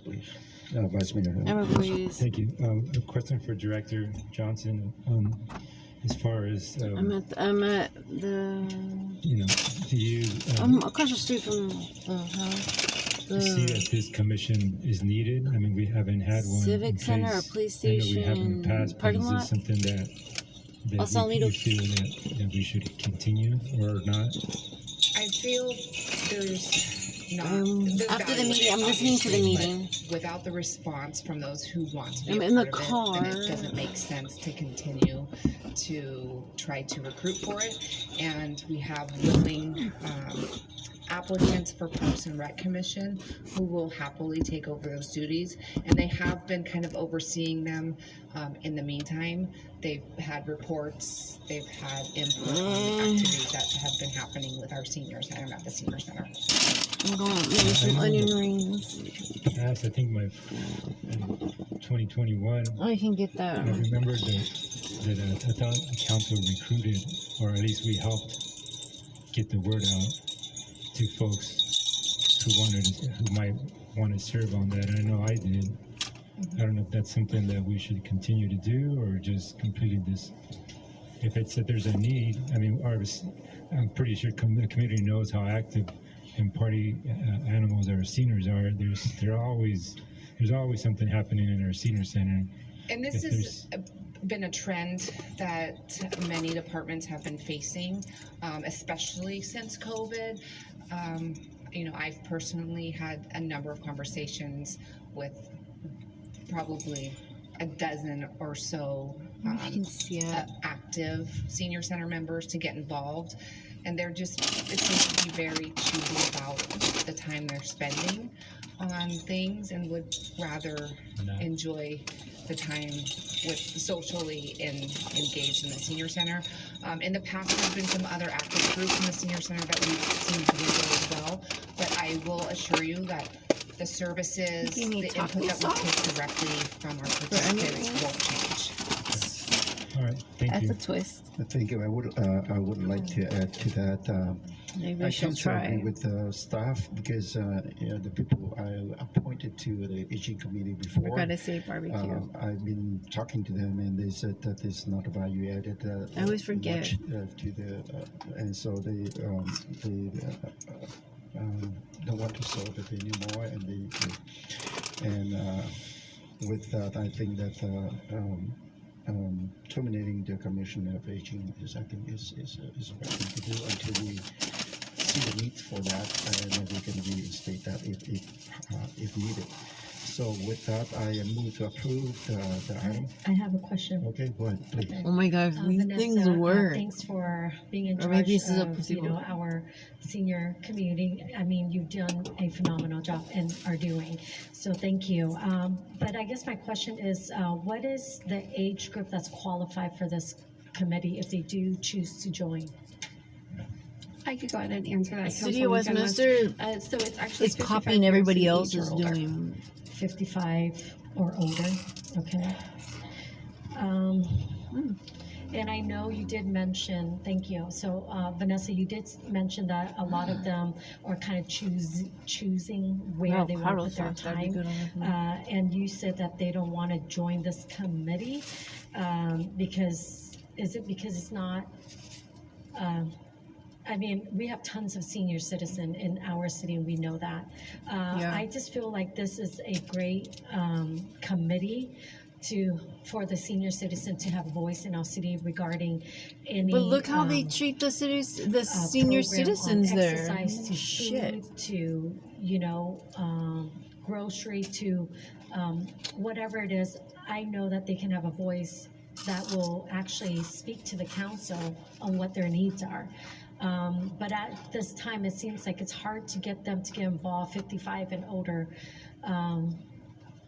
please. Vice Mayor. Please. Thank you. A question for Director Johnson. As far as I'm at the do you across the street from the house. see that this commission is needed? I mean, we haven't had one. Civic Center or police I know we haven't station passed, but parking is lot. this something that you feel that we should continue or not? I feel there's not. After the meeting, I'm listening to the meeting. Without the response from those who want to be I'm a in the part car. of it, then it doesn't make sense to continue to try to recruit for it. And we have willing applicants for Parks and Rec Commission who will happily take over those duties, and they have been kind of overseeing them in the meantime. They've had reports, they've had input on the activities that have been happening with our senior center at the senior center. I'm going to make some onion rings. Past, I think in 2021. Oh, you can get that. I remember that I thought the council recruited, or at least we helped get the word out to folks who might want to serve on that. And I know I did. I don't know if that's something that we should continue to do or just completely this. If it's that there's a need, I mean, I'm pretty sure the community knows how active and party animals our seniors are. There's always something happening in our senior center. And this has been a trend that many departments have been facing, especially since COVID. I've personally had a number of conversations with probably a dozen or so active senior center members to get involved. And it seems to be very choosy about the time they're spending on things and would rather enjoy the time socially engaged in the senior center. In the past, there's been some other active groups in the senior center that we've seen to enjoy as well. But I will assure you that the services, the input that we take directly from our participants won't change. All right, thank you. That's a twist. Thank you. I would like to add to that. Maybe I should try. with the staff because the people I appointed to the aging committee before. We're gonna say barbecue. I've been talking to them and they said that it's not value added. I always forget. Much, to the and so they don't want to serve it anymore, and with that I think that terminating the commission of aging is the right thing to do until we see the need for that, and then we can reinstate that if needed. So with that, I move to approve the item. I have a question. Okay, go ahead, please. Oh my gosh, these Vanessa, things work. Thanks for being in Or maybe charge this is a of placebo. our senior community. I mean, you've done a phenomenal job and are doing. So thank you. But I guess my question is, what is the age group that's qualified for this committee if they do choose to join? I could go ahead and answer that. City of Westminster So it's actually is 55 copying years everybody of else age or is older. doing. 55 or older. Okay. And I know you did mention, thank you. So Vanessa, you did mention that a lot of them are kind of choosing where they want to put their time. And you said that they don't want to join this committee because it's not, I mean, we have tons of senior citizens in our city, and we know that. I just feel like this is a great committee for the senior citizen to have a voice in our city regarding any. But look how they treat the senior citizens there. Exercise to food to grocery to whatever it is. I know that they can have a voice that will actually speak to the council on what their needs are. But at this time, it seems like it's hard to get them to get involved, 55 and older,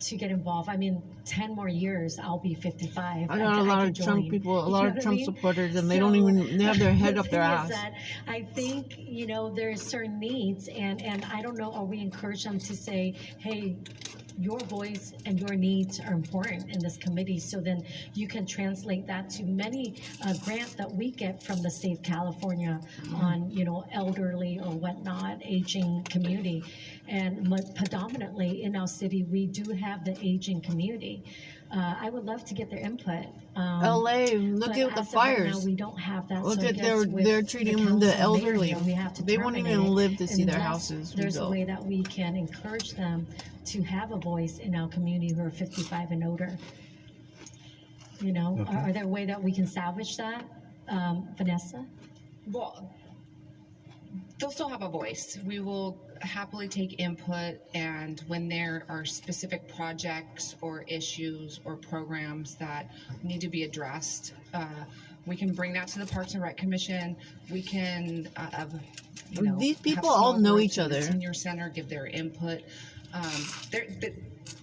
to get involved. I mean, 10 more years, I'll be 55. I got a lot of Trump people, a lot of Trump supporters, and they don't even, they have their head up their ass. I think, there's certain needs, and I don't know, are we encourage them to say, hey, your voice and your needs are important in this committee. So then you can translate that to many grant that we get from the state of California on, you know, elderly or whatnot, aging community. And predominantly in our city, we do have the aging community. I would love to get their input. LA, look But at the as of right fires. now, we don't have that. Look So I at guess with they're treating council the mayor elderly. here, we have to They won't even terminate it live to see their unless houses there's a rebuilt. way that we can encourage them to have a voice in our community who are 55 and older. You know, Okay. are there a way that we can salvage that, Vanessa? Well, they'll still have a voice. We will happily take input, and when there are specific projects or issues or programs that need to be addressed, we can bring that to the Parks and Rec Commission. We can, you know, These have people all small know groups each in the other. Senior Center give their input.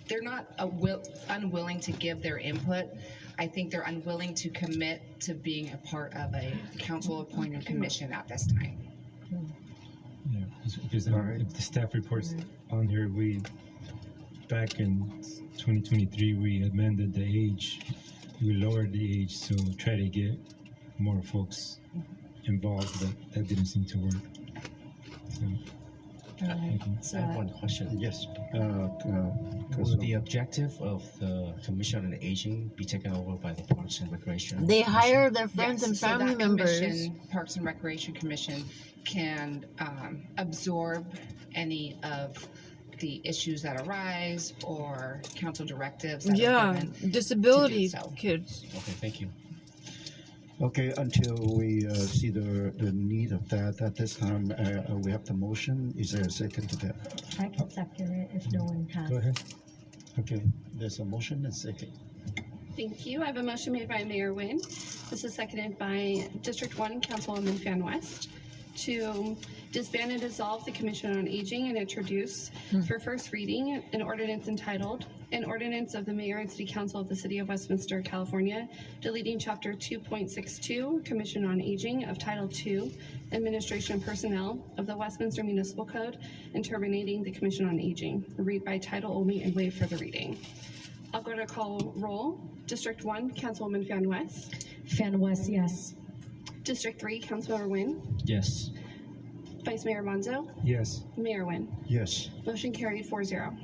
They're not unwilling to give their input. I think they're unwilling to commit to being a part of a council-appointed commission at this time. Yeah, because All right. if the staff reports on here, back in 2023, we amended the age, we lowered the age, so try to get more folks involved, but that didn't seem to work. So, So, I have one question. Yes. Will the objective of the Commission on Aging be taken over by the Parks and Recreation? They Commission? hire their friends Yes, and so family that members. commission, Parks and Recreation Commission, can absorb any of the issues that arise or council directives that are Yeah, given. disability so. kids. Okay, thank you. Okay, until we see the need of that, at this time, we have the motion. Is there a second to that? I can second it if no one has. go ahead. Okay, there's a motion and second. Thank you. I have a motion made by Mayor Nguyen. This is seconded by District 1 Councilwoman Fan West to disband and dissolve the Commission on Aging and introduce for first reading an ordinance entitled An Ordinance of the Mayor and City Council of the City of Westminster, California, deleting Chapter 2.62 Commission on Aging of Title II Administration and Personnel of the Westminster Municipal Code and terminating the Commission on Aging. Read by title only and waive further reading. I'll go to call roll. District 1, Councilwoman Fan West. Fan West, yes. District 3, Councilmember Nguyen. Yes. Vice Mayor Monzo. Yes. Mayor Nguyen. Yes. Motion carried 4-0.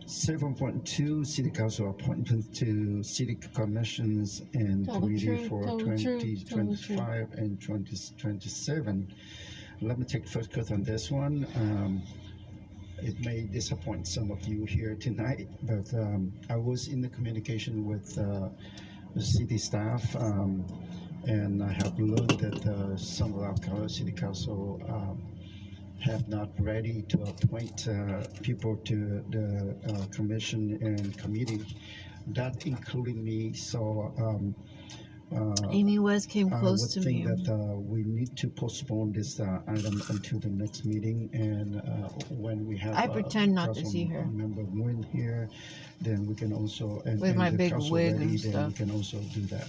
7.2 City Council appointment to city commissions and Tell the committee truth, for tell the truth, tell the 2025 and 2027. Let me take first cut on this one. It may disappoint some of you here tonight, but I was in the communication with the city staff, and I have learned that some of our city council have not ready to appoint people to the commission and committee, that including me. So Amy West came I close would to think me. that we need to postpone this item until the next meeting, and when we have I pretend not to see her. Member Nguyen here, then we can also With my the big council wig ready, and then stuff. we can also do that.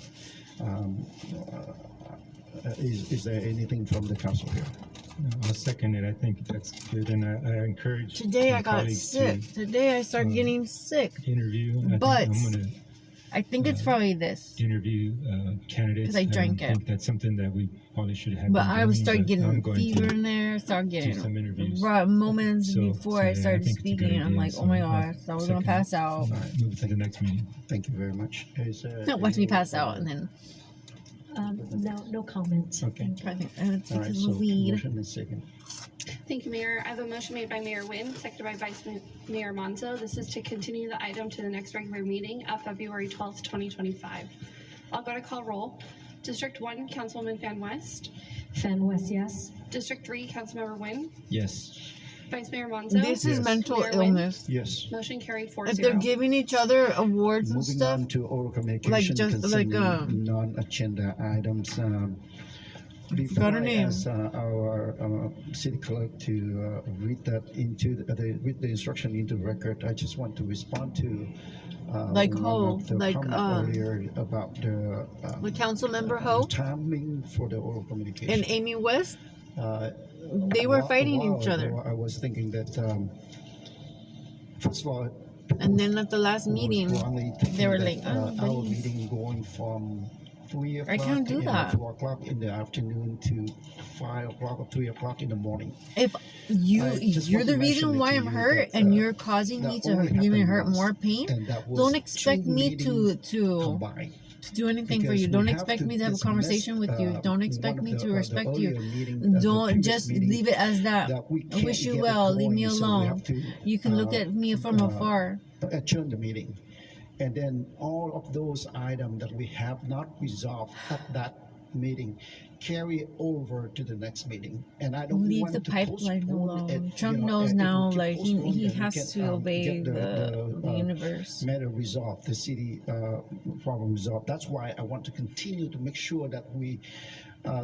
Is there anything from the council here? I'll second it. I think that's good, and I encourage Today my I got colleagues sick. Today I started getting sick. to interview. I think But- I'm gonna I think it's probably this. interview candidates. 'Cause I drank think that's something that we probably should have. But been I was doing, started but getting I'm going fever to in there. Started do some getting interviews. moments So- before so, I yeah, I started think it's a good speaking. I'm idea, like, so oh my I'll gosh, I was gonna second pass it. out. All right, move to the next meeting. Thank you very much. Not watch me pass out and then No comments. Okay. Thank you. I think it's All right, because so of weed. motion and second. Thank you, Mayor. I have a motion made by Mayor Nguyen, seconded by Vice Mayor Monzo. This is to continue the item to the next regular meeting of February 12th, 2025. I'll go to call roll. District 1, Councilwoman Fan West. Fan West, yes. District 3, Councilmember Nguyen. Yes. Vice Mayor Monzo. This is Yes. mental Mayor Nguyen. illness. Yes. Motion carried 4-0. If they're giving each other awards and Moving stuff, on to oral communication just like, concerning non-agenda items. Before Got her I name. ask our city clerk to read that read the instruction into record, I just want to respond to Like one Ho, of the like, comment earlier about the council member Ho timing for the oral communication. and Amy West, Uh, they were a fighting while each other. ago, I was thinking that, first of all, And then at the last meeting, wrongly thinking they were that, like, "Oh, our buddy." meeting going from 3 I o'clock can't do that. 4 o'clock in the afternoon to 5 o'clock or 3 o'clock in the morning. If you I just you're want to the mention reason it why to I'm you hurt that, and you're causing me that to only give me happened hurt once, more pain, and that was don't expect 2 me meetings to combined. do anything for Because you. we Don't have expect to me to have a dismiss, conversation with you. Don't one expect of me to the respect you. earlier meeting, the Don't previous just meeting, leave it as that. that we I can't wish you get it well. Leave me going, so we alone. have to You can look at me from afar. adjourn the meeting. And then all of those items that we have not resolved at that meeting carry over to the next meeting. And I don't Leave want the to pipeline postpone alone. it, Trump you know, knows if we now, keep like he postponing, then we has get, to obey get the universe. matter resolved, the city problem resolved. That's why I want to continue to make sure that we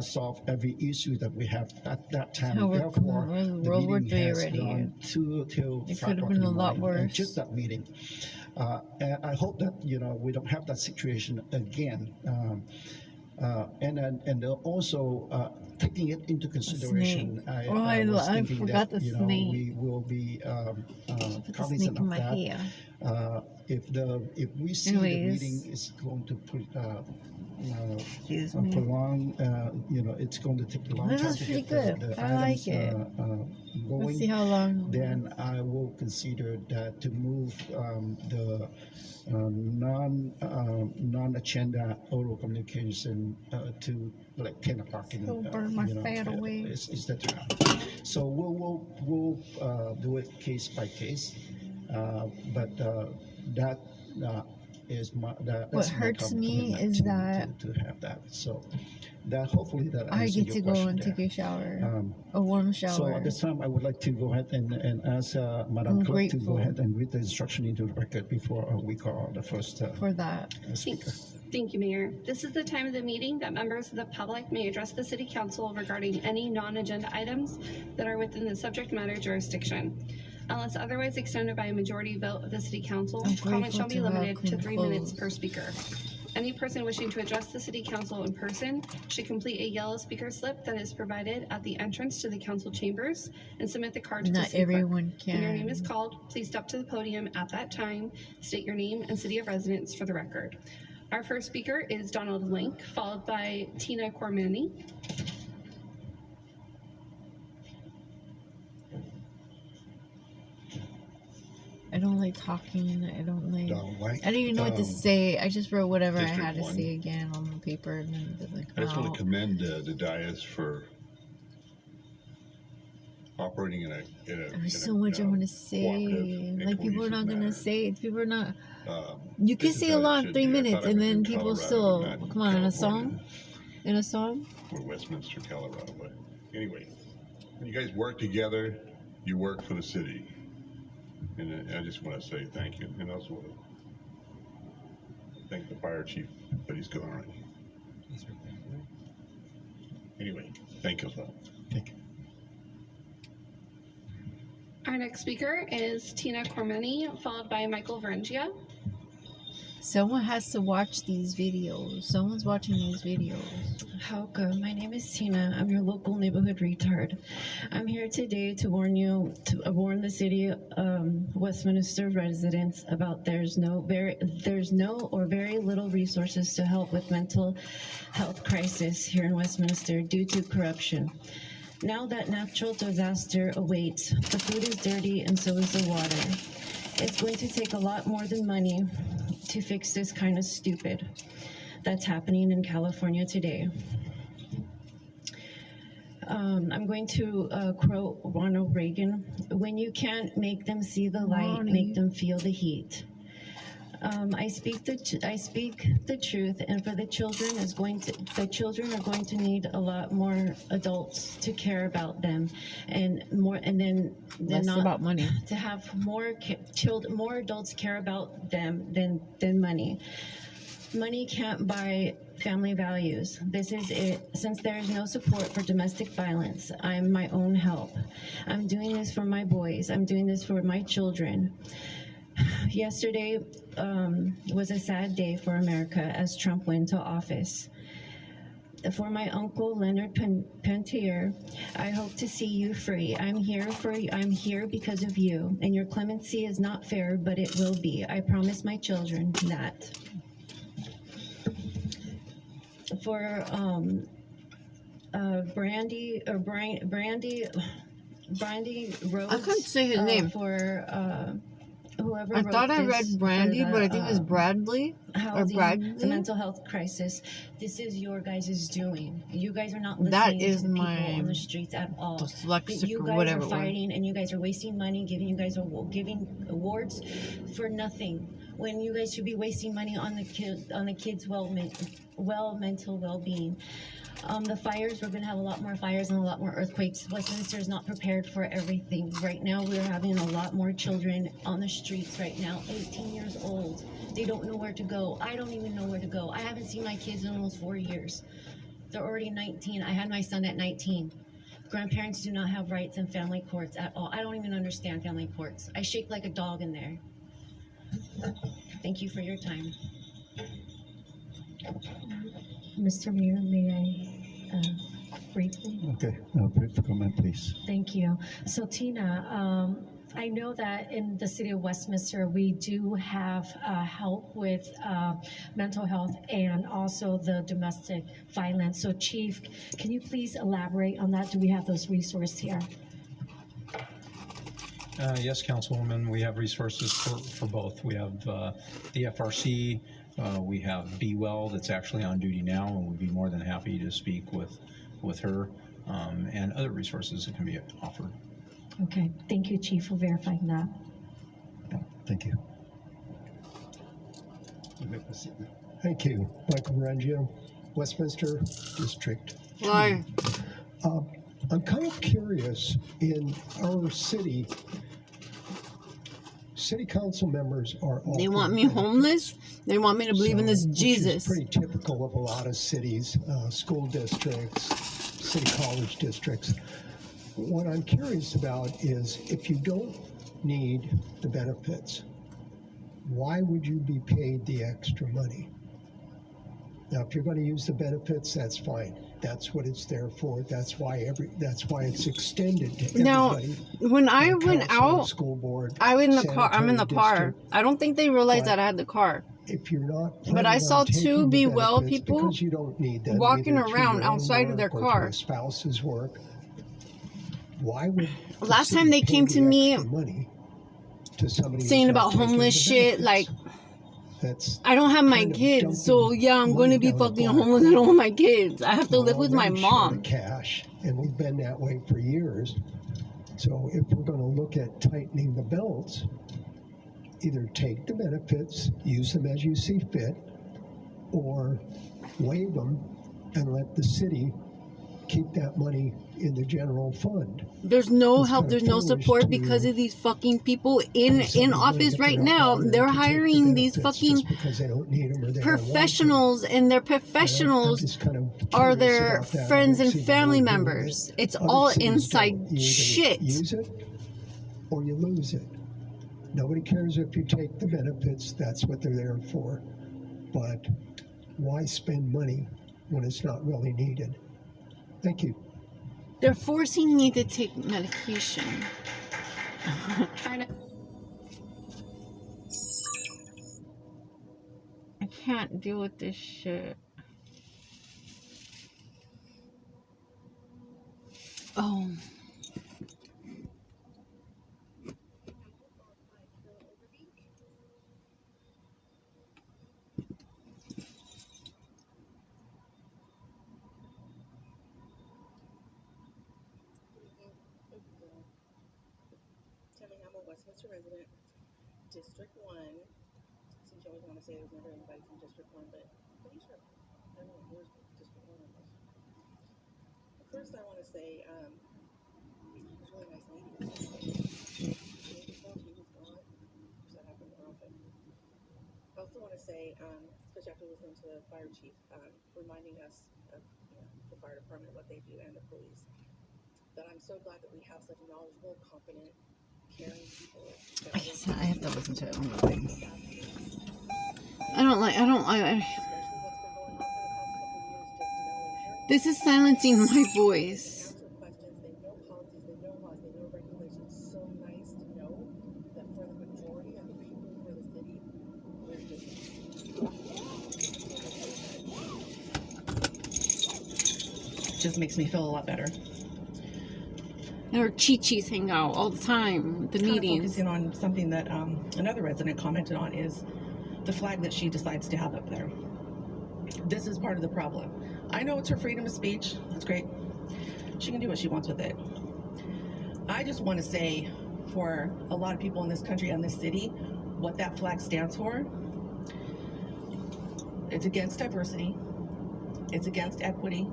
solve every issue that we have at that time. Oh, we're Therefore, coming- the World War meeting III has already. gone till It 5 could have o'clock been in a the lot morning, and worse. just that meeting. And I hope that we don't have that situation again. And also taking it into consideration, snake. I was I thinking forgot that the snake. we will be Put the cognizant snake in of my that. hair. If we see the Anyways. meeting is going to Excuse me. prolong, it's going to take a long This time is to pretty get good. the I like items it. Let's see going. how long. Then I will consider that to move the non-agenda oral communication to like 10 o'clock in It'll burn my fat away. Is the time. So we'll do it case by case, but that is my What that's my hurts me commitment is that to have that. So that hopefully that I answers get your to go question and there. take a shower, Um, a warm So shower. at this time, I would like to go ahead and ask Madam I'm Clerk to grateful. go ahead and read the instruction into the record before we call the first For that. speaker. Thank you, Mayor. This is the time of the meeting that members of the public may address the City Council regarding any non-agenda items that are within the subject matter jurisdiction. Unless otherwise extended by a majority vote of the City Council, I'm comments shall grateful be to have limited to clean 3 minutes clothes. per speaker. Any person wishing to address the City Council in person should complete a yellow speaker slip that is provided at the entrance to the council chambers and submit the card to the Not city clerk. everyone When your name is can. called, please step to the podium at that time, state your name and city of residence for the record. Our first speaker is Donald Link, followed by Tina Cormani. I don't like talking. I don't like. Don't like. I don't even know what to say. I just wrote whatever I District had to 1. say again on the paper, and then it doesn't I just come want out. to commend the Dias for operating in a There's so much I want to say. cooperative and Like people are cohesive not gonna manner. say it. People are not. Um, You can this is say a how it lot in should 3 be. I minutes, thought I and was then in people Colorado, still not in come on in a California. song. In a song. Or Westminster, Colorado. But anyway, when you guys work together, you work for the city. And I just want to say thank you. And also want to thank the fire chief, but he's gone already. Anyway, thank you as well. Thank you. Our next speaker is Tina Cormani, followed by Michael Varengia. Someone has to watch these videos. Someone's watching these videos. How good. My name is Tina. I'm your local neighborhood retard. I'm here today to warn the city Westminster residents about there's no or very little resources to help with mental health crisis here in Westminster due to corruption. Now that natural disaster awaits, the food is dirty and so is the water. It's going to take a lot more than money to fix this kind of stupid that's happening in California today. I'm going to quote Ronald Reagan: "When you can't make them see the light, Ronnie. make them feel the heat." I speak the truth, and for the children the children are going to need a lot more adults to care about them, and then Less not about money. to have more adults care about them than money. Money can't buy family values. This is it. Since there is no support for domestic violence, I'm my own help. I'm doing this for my boys. I'm doing this for my children. Yesterday was a sad day for America as Trump went to office. For my uncle Leonard Pentier, I hope to see you free. I'm here because of you, and your clemency is not fair, but it will be. I promise my children that. For Brandy Rhodes. I couldn't say his name. For whoever I wrote thought I this read for Brandy, the, but I think it's Bradley or housing, Bradley. the mental health crisis. This is your guys' doing. You guys are not That listening is to the people my on the streets at all. dyslexic You or guys whatever are it was. fighting, and you guys are wasting money. Giving awards for nothing. When you guys should be wasting money on the kids' mental well-being. The fires, we're going to have a lot more fires and a lot more earthquakes. Westminster is not prepared for everything. Right now, we're having a lot more children on the streets right now, 18 years old. They don't know where to go. I don't even know where to go. I haven't seen my kids in almost 4 years. They're already 19. I had my son at 19. Grandparents do not have rights in family courts at all. I don't even understand family courts. I shake like a dog in there. Thank you for your time. Mr. Mayor, may I briefly? Okay, brief comment, please. Thank you. So Tina, I know that in the city of Westminster, we do have help with mental health and also the domestic violence. So Chief, can you please elaborate on that? Do we have those resources here? Yes, Councilwoman, we have resources for both. We have the FRC, we have Be Well that's actually on duty now, and we'd be more than happy to speak with her and other resources that can be offered. Okay, thank you, Chief, for verifying that. Thank you. Thank you, Michael Rangio, Westminster District. Why? I'm kind of curious, in our city council members are all. They want me homeless? They want me to believe in this which Jesus. is pretty typical of a lot of cities, school districts, city college districts. What I'm curious about is, if you don't need the benefits, why would you be paid the extra money? Now, if you're going to use the benefits, that's fine. That's what it's there for. That's why it's extended to everybody. Now, when I went Council, out, school board, I'm in the car. district. I don't think they realized But that I had the car. If you're not, But I planning saw on taking two the Be Well benefits people because you don't need them, walking either through around your own outside of their work or car. through a spouse's work. Why would the Last city time they pay came the to me extra money to somebody who's saying not about taking homeless the shit, benefits? like, That's I don't have my kind of kids, so dumping yeah, I'm going to money be down the fucking black homeless. I hole. don't want my kids. I have to We're live with my already short of mom. cash, and we've been that way for years. So if we're going to look at tightening the belts, either take the benefits, use them as you see fit, or waive them and let the city keep that money in the general fund. There's no It's help, kind of there's no foolish support to because of these fucking people in pay somebody money office if right they're not now. bothered They're to take the hiring these benefits fucking just because they don't need them or they don't want them. professionals, and their I'm professionals just kind of are curious their about that. I friends don't and see the family board doing it. members. It's Other all cities inside don't. You either shit. use it or you lose it. Nobody cares if you take the benefits. That's what they're there for. But why spend money when it's not really needed? Thank you. They're forcing me to take medication. I know. I can't deal with this shit. Oh. Tammy, I'm a Westminster resident, District 1. Since you always want to say there's never anybody from District 1, but pretty sure everyone here is District 1 almost. First, I want to say it was really nice meeting you. He was gone, so that happened often. I also want to say, especially after listening to the fire chief, reminding us of the fire department, what they do, and the police, that I'm so glad that we have such knowledgeable, competent, caring people. I guess I have to listen to it on the thing. I don't like. Especially what's been going on for the past couple of years, just knowing This is silencing my voice. Answer questions. They know policies. They know laws. They know regulations. So nice to know that for the majority of the people for the city, we're just. Just makes me feel a lot better. And her chi-chis hang out all the time at the meetings. Focusing on something that another resident commented on is the flag that she decides to have up there. This is part of the problem. I know it's her freedom of speech. That's great. She can do what she wants with it. I just want to say for a lot of people in this country and this city, what that flag stands for. It's against diversity. It's against equity.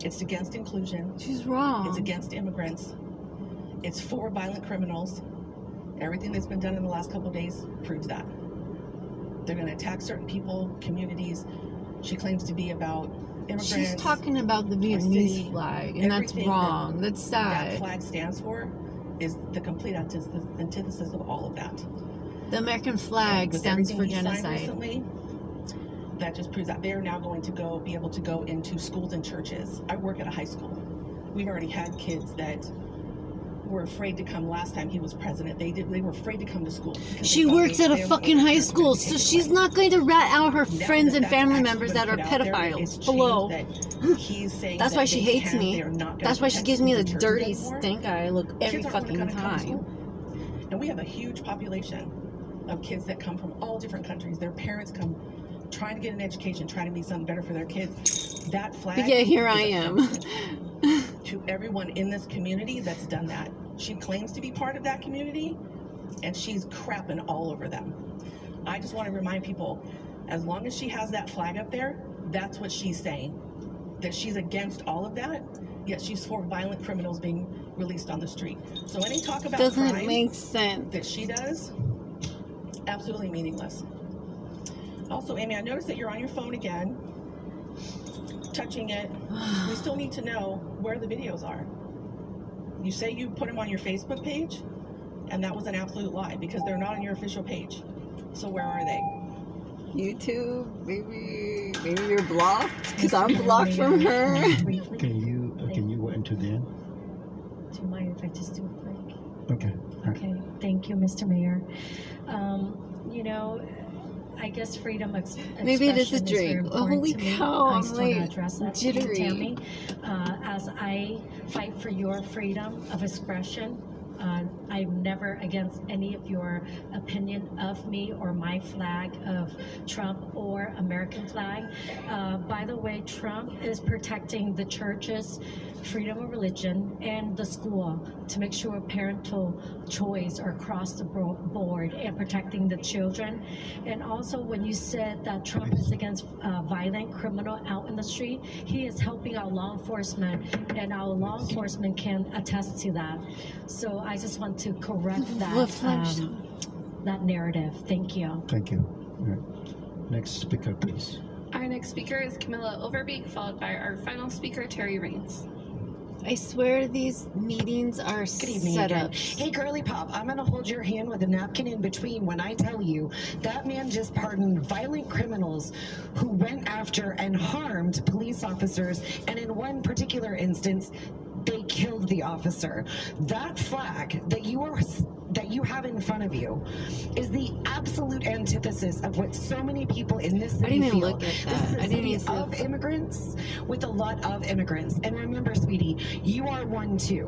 It's against inclusion. She's wrong. It's against immigrants. It's for violent criminals. Everything that's been done in the last couple of days proves that. They're going to attack certain people, communities. She claims to be about immigrants. She's talking about the Vietnamese flag, and that's wrong. That's sad. That flag stands for is the complete antithesis of all of that. The American flag stands for genocide. Recently, that just proves that they are now going to be able to go into schools and churches. I work at a high school. We've already had kids that were afraid to come last time he was president. They were afraid to come to school. She works at a fucking high school, so she's not going to rat out her friends and family members that are pedophiles. Hello. That's why she hates me. That's why she gives me the dirty stink eye look every fucking time. And we have a huge population of kids that come from all different countries. Their parents come trying to get an education, trying to be something better for their kids. That flag. But yeah, here I am. To everyone in this community that's done that. She claims to be part of that community, and she's crapping all over them. I just want to remind people, as long as she has that flag up there, that's what she's saying. That she's against all of that, yet she's for violent criminals being released on the street. So any talk about doesn't make sense that she does, absolutely meaningless. Also, Amy, I noticed that you're on your phone again, touching it. We still need to know where the videos are. You say you put them on your Facebook page, and that was an absolute lie because they're not on your official page. So where are they? YouTube, maybe you're blocked because I'm blocked from her. Can you go into the end? Do you mind if I just do a break? Okay. Okay, thank you, Mr. Mayor. You know, I guess freedom of expression Maybe it is a is very drink. important Holy to me. cow, I I'm just want to like address that to you, jittery. Tammy. As I fight for your freedom of expression, I'm never against any of your opinion of me or my flag of Trump or American flag. By the way, Trump is protecting the churches, freedom of religion, and the school to make sure parental choice are across the board and protecting the children. And also when you said that Trump is against violent criminal out in the street, he is helping our law enforcement, and our law enforcement can attest to that. So I just want to correct that that narrative. Thank you. Thank you. All right. Next speaker, please. Our next speaker is Camilla Overbeek, followed by our final speaker, Terry Raines. I swear these meetings are set up. Hey, girly pop, I'm going to hold your hand with a napkin in between when I tell you that man just pardoned violent criminals who went after and harmed police officers, and in one particular instance, they killed the officer. That flag that you have in front of you is the absolute antithesis of what so many people in this city I didn't even feel. look at that. This is a I didn't city even of immigrants with a lot of immigrants. And remember, sweetie, you are one too.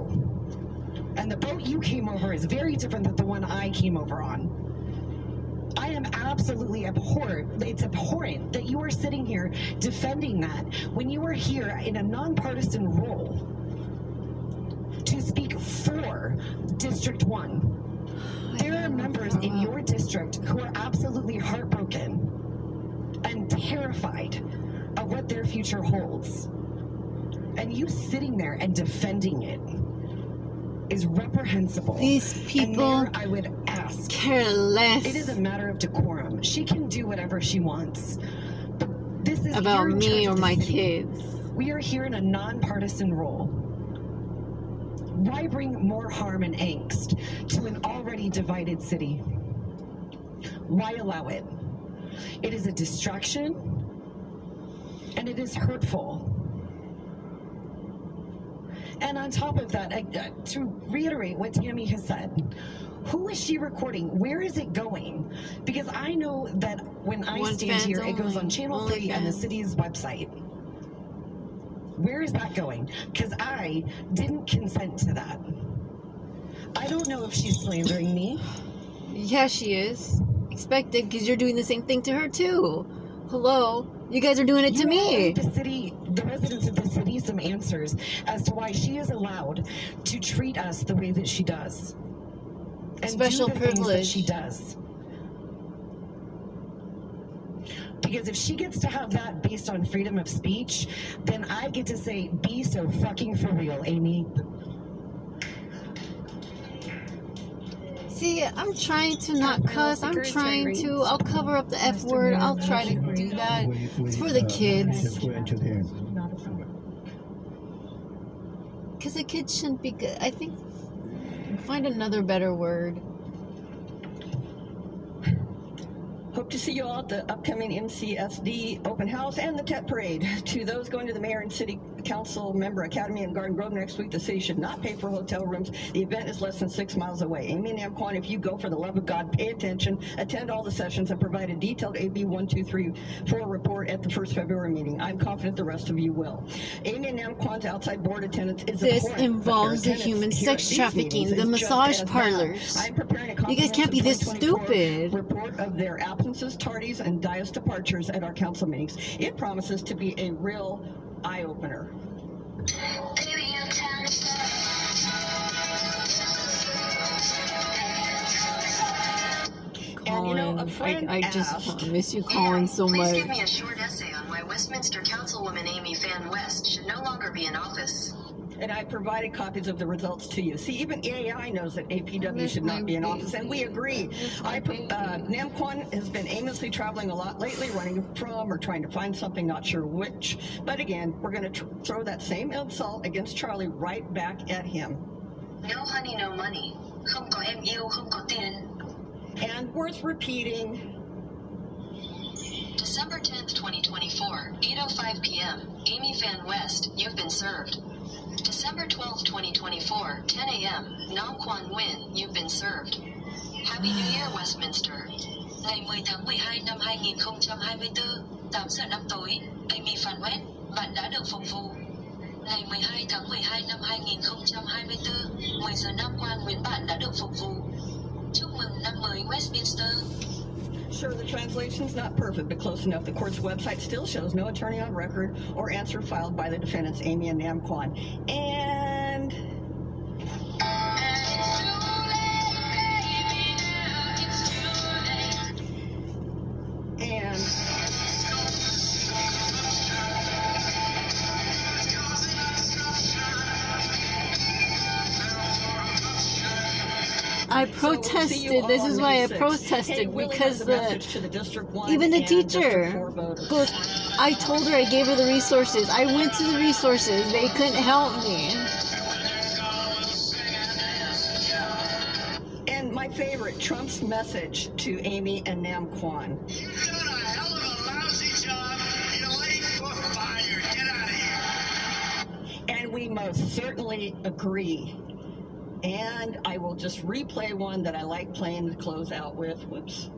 And the boat you came over is very different than the one I came over on. I am absolutely abhorred. It's abhorrent that you are sitting here defending that when you are here in a nonpartisan role to speak for District 1. There are members in your district who are absolutely heartbroken and terrified of what their future holds. And you sitting there and defending it is reprehensible. These people and Mayor, I would ask, care less. It is a matter of decorum. She can do whatever she wants. But this is about your me church or of the my city. kids. We are here in a nonpartisan role. Why bring more harm and angst to an already divided city? Why allow it? It is a distraction, and it is hurtful. And on top of that, to reiterate what Tammy has said, who is she recording? Where is it going? Because I know that when I stand here, it goes on Channel 3 and the city's website. Where is that going? Because I didn't consent to that. I don't know if she's slandering me. Yeah, she is. Expected, because you're doing the same thing to her too. Hello? You guys are doing it to me. The residents of the city some answers as to why she is allowed to treat us the way that she does. And Special do the things that privilege. she does. Because if she gets to have that based on freedom of speech, then I get to say, be so fucking for real, Amy. See, I'm trying to not cuss. I'm trying to. I'll cover up the F word. I'll try to do that. It's for the kids. Just went to the Because the kids shouldn't be good. I think. Find another better word. Hope to see you all at the upcoming MCSD open house and the TET parade. To those going to the Mayor and City Council Member Academy in Garden Grove next week, the city should not pay for hotel rooms. The event is less than 6 miles away. Amy and Amquan, if you go, for the love of God, pay attention, attend all the sessions, and provide a detailed AB 1234 report at the first February meeting. I'm confident the rest of you will. Amy and Amquan's outside board attendance is This abhorrent, involves but the their human attendance here at sex these trafficking, meetings the is just massage as bad. parlors. I'm preparing a You guys can't be this 2024 stupid. report of their absences, tardies, and dias departures at our council meetings. It promises to be a real eye-opener. And you know, a friend I just asked, miss you, Colin, so Please much. give me a short essay on why Westminster Councilwoman Amy Fan West should no longer be in office. and I provided copies of the results to you. See, even EAI knows that APW should not be in office, and we agree. Namquan has been aimlessly traveling a lot lately, running from or trying to find something, not sure which. But again, we're going to throw that same insult against Charlie right back at him. No honey, no money. Không có em yêu, không có tiền. And worth repeating. December 10th, 2024, 8:05 p.m. Amy Fan West, you've been served. December 12th, 2024, 10 a.m. Nam Quan Nguyen, you've been served. Happy New Year, Westminster. Ngày 10 tháng 12 năm 2024, 8 giờ 5 tối, Amy Fan West, bạn đã được phục vụ. Ngày 12 tháng 12 năm 2024, 10 giờ Nam Quan Nguyễn, bạn đã được phục vụ. Chúc mừng năm mới Westminster. Sure, the translation's not perfect, but close enough. The court's website still shows no attorney on record or answer filed by the defendants, Amy and Namquan. And I protested. This is why I protested, because even the teacher goes, I told her, I gave her the resources. I went to the resources. They couldn't help me. And my favorite, Trump's message to Amy and Namquan. And we most certainly agree. And I will just replay one that I like playing to close out with. Whoops.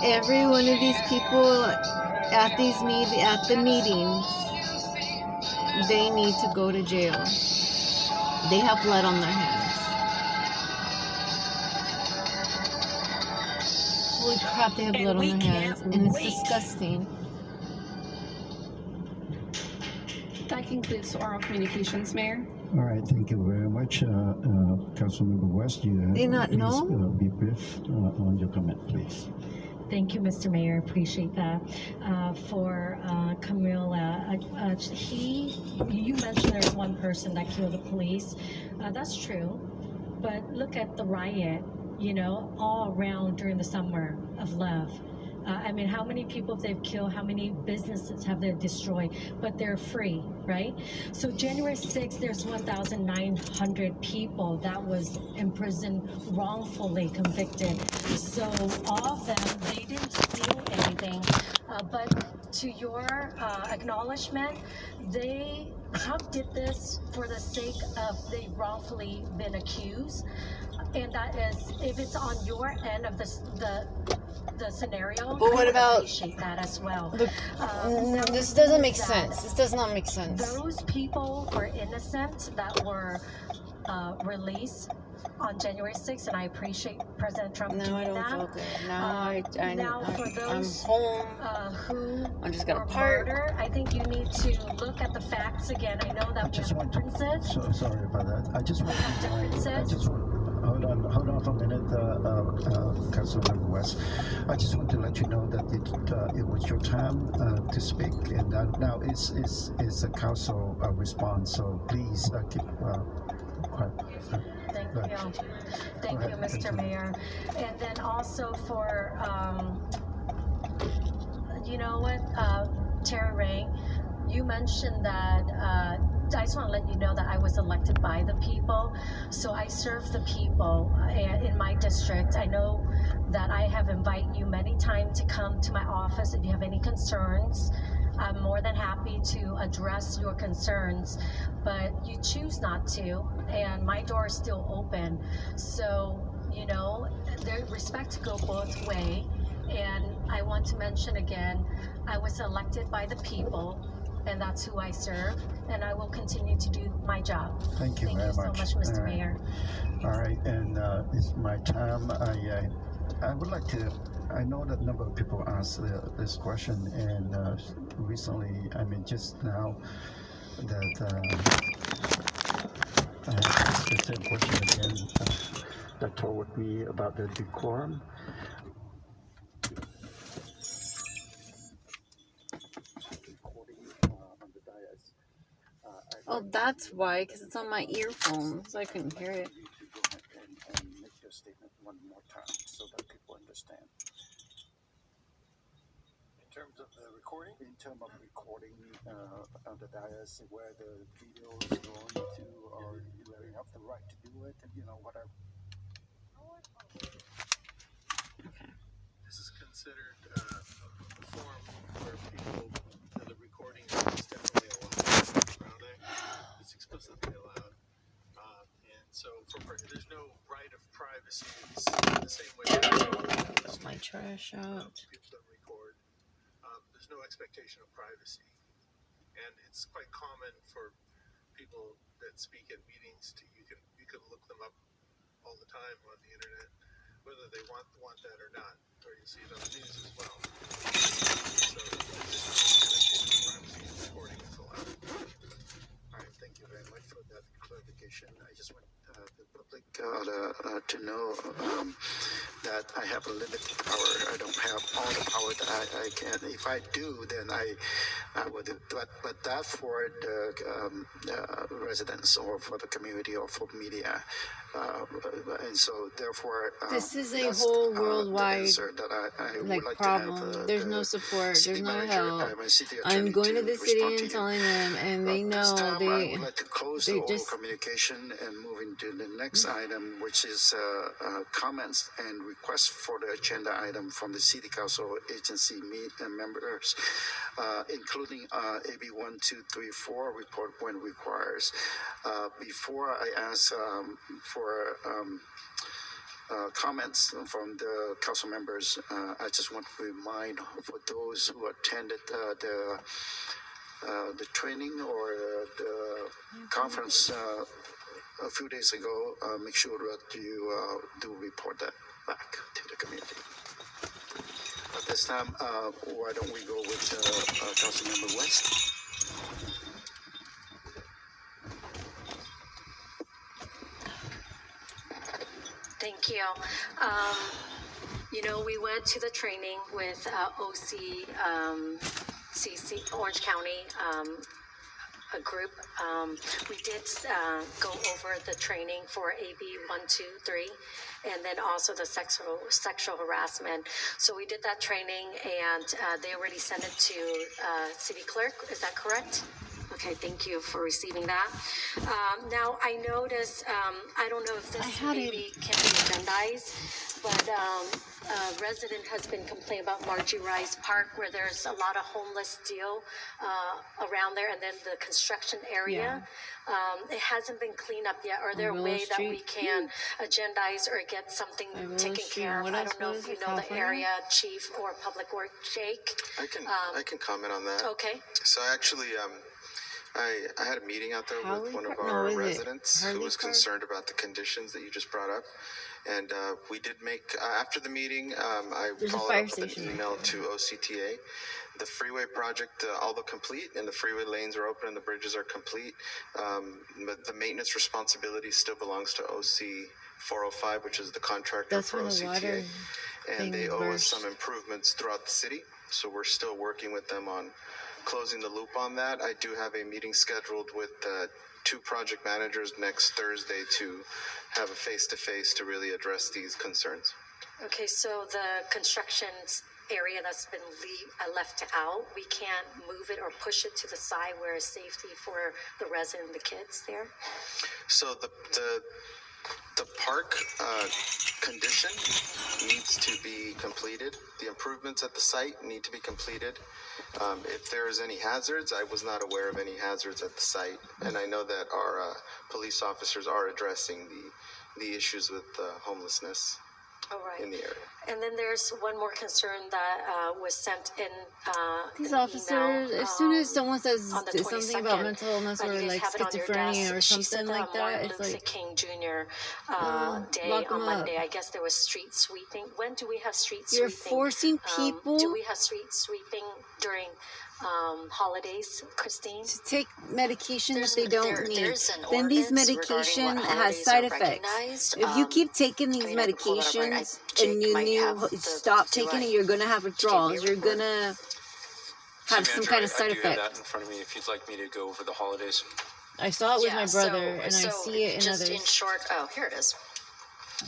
Every one of these people at the meetings, they need to go to jail. They have blood on their hands. Holy crap, they have blood on their hands, and it's disgusting. That concludes oral communications, Mayor. All right, thank you very much. Councilmember West, you They not know? Be brief on your comment, please. Thank you, Mr. Mayor. Appreciate that. For Camila, you mentioned there's one person that killed the police. That's true. But look at the riot, all around during the summer of love. I mean, how many people they've killed, how many businesses have they destroyed, but they're free, right? So January 6th, there's 1,900 people that was imprisoned, wrongfully convicted. So all of them, they didn't steal anything, but to your acknowledgement, Trump did this for the sake of they wrongfully been accused, and that is if it's on your end of the scenario. But what about? Appreciate that as well. This doesn't make sense. This does not make sense. Those people were innocent that were released on January 6th, and I appreciate President Trump doing I don't that. feel good. Now, for those I'm home. Who I'm just gonna were park. murdered, I think you need to look at the facts again. I know that we have differences. So sorry about that. I just want hold on for a minute, Councilmember West. I just want to let you know that it was your time to speak, and now it's a council response. So please keep quiet. Thank you, Mr. Mayor. And then also for, you know what, Tara Ray, you mentioned that, I just want to let you know that I was elected by the people. So I serve the people in my district. I know that I have invited you many times to come to my office if you have any concerns. I'm more than happy to address your concerns, but you choose not to, and my door is still open. So, you know, there's respect to go both ways, and I want to mention again, I was elected by the people, and that's who I serve, and I will continue to do my job. Thank you very much. Thank you so much, Mr. Mayor. All right, and it's my time. I would like to. I know that a number of people asked this question, and recently, I mean, just now, that I asked the same question again. That told me about the decorum. Oh, that's why, because it's on my earphones, so I couldn't hear it. And make your statement one more time so that people understand. In terms of the recording? In terms of recording on the dais, where the video is going to, or you have the right to do it, and whatever. Okay. This is considered a forum where people, the recording is definitely allowed. Brown Act, it's explicitly allowed. And so there's no right of privacy. It's the same way Put my trash out. People don't record. There's no expectation of privacy. And it's quite common for people that speak at meetings you can look them up all the time on the internet, whether they want that or not, or you see it on the news as well. So there's no expectation of privacy. Recording is allowed. All right, thank you very much for that clarification. I just want the public to know that I have a limited power. I don't have all the power that I can. If I do, then I would do. But that's for the residents or for the community or for media. And so therefore, this is a whole worldwide like problem. There's no support. There's no help. I'm going to the city and telling them, and they know I would like to close the oral communication and move into the next item, which is comments and requests for the agenda item from the City Council agency members, including AB 1234 report when requires. Before I ask for comments from the council members, I just want to remind for those who attended the training or the conference a few days ago, make sure that you do report that back to the community. At this time, why don't we go with Councilmember West? Thank you. You know, we went to the training with OC, CC, Orange County, a group. We did go over the training for AB 123 and then also the sexual harassment. So we did that training and they already sent it to city clerk. Is that correct? Okay, thank you for receiving that. Now I noticed, I don't know if this maybe can be agendized, but resident has been complaining about Margie Rice Park, where there's a lot of homeless deal around there, and then the construction area. It hasn't been cleaned up yet. Are there a way that we can agendize or get something taken care of? I don't know if you know the area chief or public works, Jake. I can comment on that. Okay. So actually, I had a meeting out there with one of our residents who was concerned about the conditions that you just brought up. And we did make, after the meeting, I followed up with an email to OCTA. The freeway project, although complete, and the freeway lanes are open and the bridges are complete, but the maintenance responsibility still belongs to OC 405, which is the contractor for OCTA. And they owe us some improvements throughout the city. So we're still working with them on closing the loop on that. I do have a meeting scheduled with 2 project managers next Thursday to have a face-to-face to really address these concerns. Okay, so the construction area that's been left out, we can't move it or push it to the side where it's safety for the resident and the kids there? So the park condition needs to be completed. The improvements at the site need to be completed. If there is any hazards, I was not aware of any hazards at the site, and I know that our police officers are addressing the issues with homelessness in the area. And then there's one more concern that was sent in These an officers, email, as soon as someone says on the something about 22nd, mental illness or you guys like have it on your schizophrenia desk. or She something said like that, Martin it's Luther like, King Jr. Day lock 'em on up. Monday. I guess there was street sweeping. When do we have street You're sweeping? forcing people Do we have street sweeping during holidays, Christine? to take medication that they don't need. there's an Then these ordinance medication regarding what has holidays side are effects. recognized. If you keep taking these I mean, I can pull that up right. medications Jake and you might have the- stop do taking I- it, you're gonna have withdrawals. me a You're report? gonna City have some Manager, kind of I side do have that effect. in front of me if you'd like me to go over the holidays. I saw it with Yeah, my brother, and I so see it in just others. in short, oh, here it is.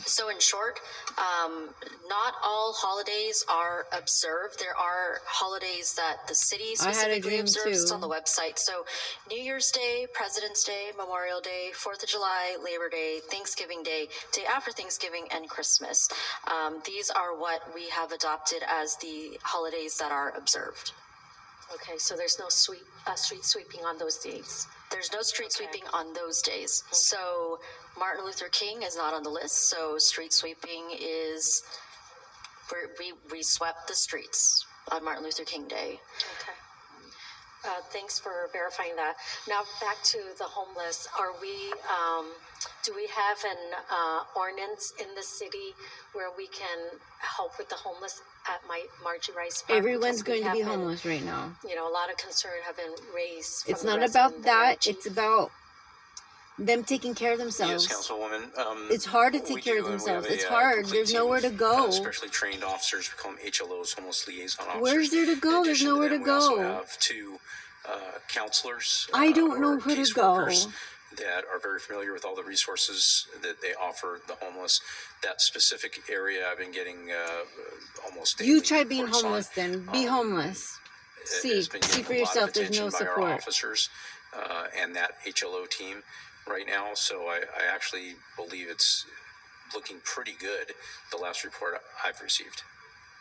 So in short, not all holidays are observed. There are holidays that the city I had a specifically dream observes. It's too. on the website. So New Year's Day, President's Day, Memorial Day, 4th of July, Labor Day, Thanksgiving Day, day after Thanksgiving, and Christmas. These are what we have adopted as the holidays that are observed. Okay, so there's no street sweeping on those days. There's no street sweeping on those days. So Martin Luther King is not on the list. So street sweeping is, we swept the streets on Martin Luther King Day. Okay. Thanks for verifying that. Now back to the homeless. Are we? Do we have an ordinance in the city where we can help with the homeless at Margie Rice Park? Everyone's Because we going to be have been- homeless right now. You know, a lot of concern have been raised. It's from the not about resident that. It's about them taking care of Yes, themselves. Councilwoman. It's hard to we take care of do, and we themselves. have a, It's hard. complete There's team nowhere of, to go. Especially trained officers. We call them HLOs, homeless liaison officers. Where's there to go? In There's addition nowhere to them, we also go. have 2 counselors. I don't know or where to go. caseworkers that are very familiar with all the resources that they offer the homeless. That specific area, I've been getting almost daily You try being reports on. homeless then. Be homeless. It has been See getting for a lot of yourself. There's attention no by our support. officers and that HLO team right now. So I actually believe it's looking pretty good, the last report I've received.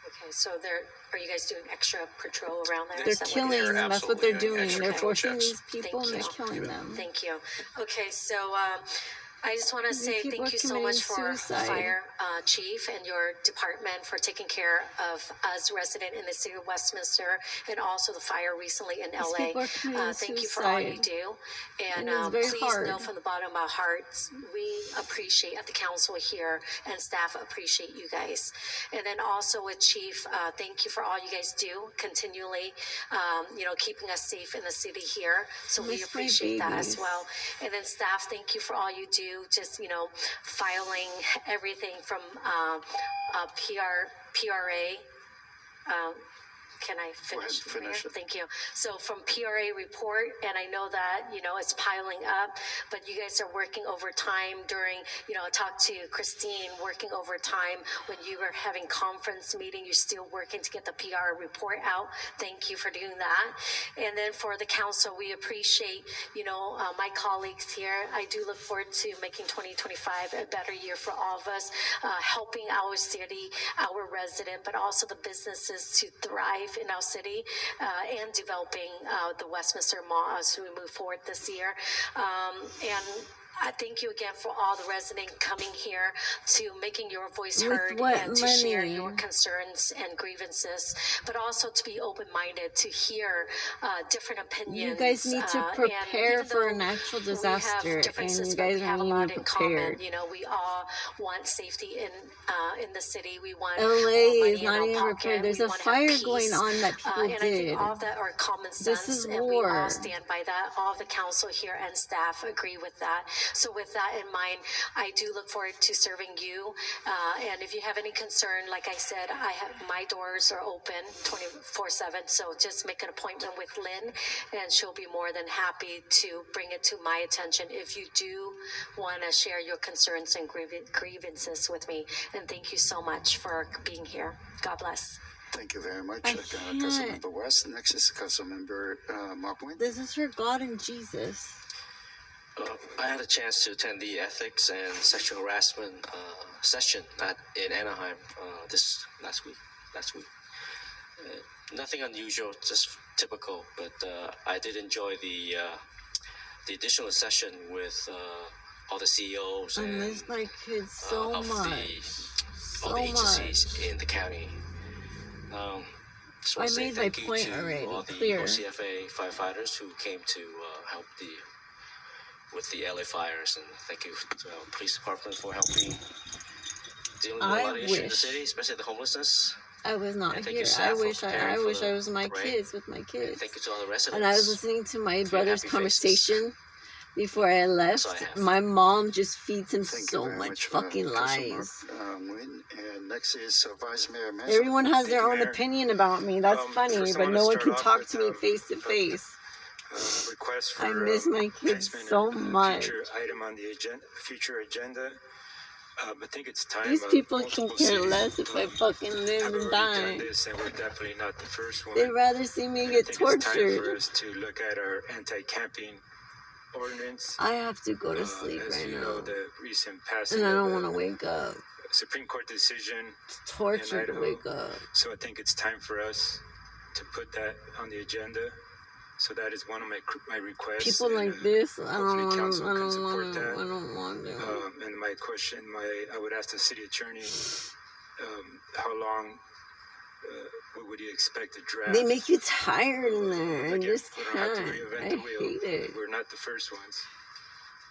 Okay, so are you guys doing extra patrol around there? They're Is that what killing you're- them. That's what they're absolutely doing. extra They're control forcing checks. these people and they're Thank killing them. Thank you. Okay, so I just want to These say people thank are you so committing much for suicide. Fire Chief and your department for taking care of us resident in the city of Westminster and also the fire recently in These LA. people are committing Thank you for all you suicide. do. And And it's very please hard. know from the bottom of our hearts, we appreciate at the council here and staff appreciate you guys. And then also with Chief, thank you for all you guys do continually, keeping us safe in the city here. So we Miss my appreciate that as babies. well. And then staff, thank you for all you do. Just, filing everything from PRA, Can I finish? Finish Mayor? it. Thank you. So from PRA report, and I know that, it's piling up, but you guys are working overtime during, I talked to Christine, working overtime when you were having conference meeting, you're still working to get the PR report out. Thank you for doing that. And then for the council, we appreciate, my colleagues here. I do look forward to making 2025 a better year for all of us, helping our city, our resident, but also the businesses to thrive in our city, and developing the Westminster Mall as we move forward this year. And I thank you again for all the residents coming here to making your voice heard and to share your concerns and grievances, but also to be open-minded to hear different opinions. You guys need to prepare for a natural disaster, and you guys are need to be prepared. We all want safety in the city. We want LA is not even prepared. There's a fire going on that people and I think did. all that are common sense. This is and we all war. stand by that. All the council here and staff agree with that. So with that in mind, I do look forward to serving you. And if you have any concern, like I said, my doors are open 24/7. So just make an appointment with Lynn, and she'll be more than happy to bring it to my attention if you do want to share your concerns and grievances with me. And thank you so much for being here. God bless. Thank you very much, I Councilmember West. Next is Councilmember Markwin. This is for God and Jesus. I had a chance to attend the ethics and sexual harassment session in Anaheim last week. Nothing unusual, just typical. But I did enjoy the additional session with all the CEOs I and miss my kids so of much. all the agencies in the county. Just want to say made my thank you point to already, all the clear. OCFA firefighters who came to help with the LA fires, and thank you to our police department for helping dealing with a lot of issues in the city, especially the homelessness. I was not And thank here. you, staff, I for wish preparing I for wish the I was my parade. kids with my kids. And thank you to all the residents. And I was listening to my for your brother's happy conversation before I left. My mom just feeds him Thank you so very much much, fucking lies. And next is Vice Mayor Mesa. Everyone has their own opinion about me. That's funny, first I but wanna no one start can off talk with, to me face to face. Request for I miss my kids placement so of a much. future item on the future agenda. I think it's time. These people can multiple care cities less if I fucking live have and already done die. this, and we're definitely not the first one. They'd rather see me And get I think it's time for tortured. us to look at our anti-camping ordinance. I have to go to sleep As right you now. know, the recent passing And I of don't a want to wake up. Supreme Court decision It's torture in to Idaho. wake up. So I think it's time for us to put that on the agenda. So that is one of my requests. People and, like this, I hopefully don't want council to. I can don't support want to. that. I don't want to. And my question, I would ask the city attorney, how long would you expect to draft? They make you tired in there. I Again, just we don't have to can't. reinvent I the wheel. hate it. We're not the first ones.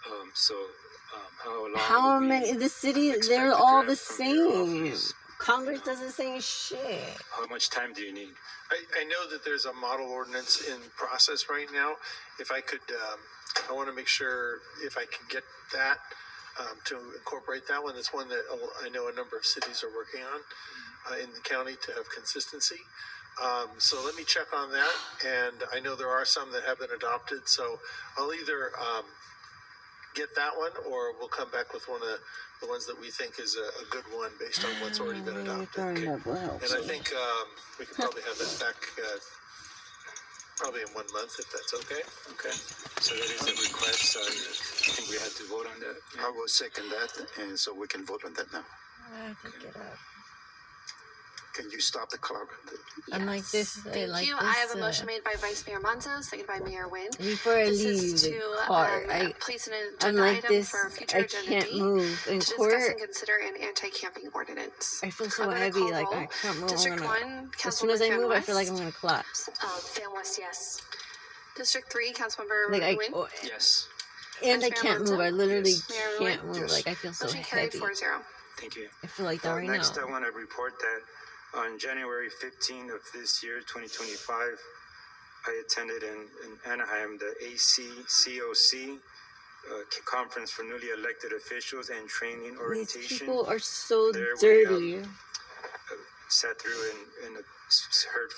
How long? How would we many? The city, expect they're to all draft the from your same. office? Congress doesn't say shit. How much time do you need? I know that there's a model ordinance in process right now. If I could, I want to make sure if I can get that to incorporate that one. It's one that I know a number of cities are working on in the county to have consistency. So let me check on that. And I know there are some that have been adopted. So I'll either get that one, or we'll come back with one of the ones that we think is a good one based on what's already been adopted. Okay. And I think we could probably have that back probably in 1 month, if that's okay. Okay. So that is a request. I think we have to vote on that. I will second that, and so we can vote on that now. I have to get up. Can you stop the clock? I'm like this. Thank like you. this, I have a motion made by Vice Mayor Monzo, seconded by Mayor Wynn. Before I This leave is the to car, place an I'm agenda like item this. for future I agenda can't D move in to discuss court. and consider an anti-camping ordinance. I feel so I'm gonna heavy, call like roll. I can't move. District I'm gonna, 1, as soon as I Councilwoman move, Fan I feel like I'm West. gonna collapse. Fan West, yes. District 3, Councilmember Like Wynn. Yes. And I Vice Mayor can't move. Monzo? I literally Yes. Mayor can't Wynn? move. Like I feel so Motion carried heavy. 4-0. Thank you. I feel like that right Next, now. I want to report that on January 15th of this year, 2025, I attended in Anaheim the ACCOC conference for newly elected officials and training These orientation. people are so There we, dirty. sat through and heard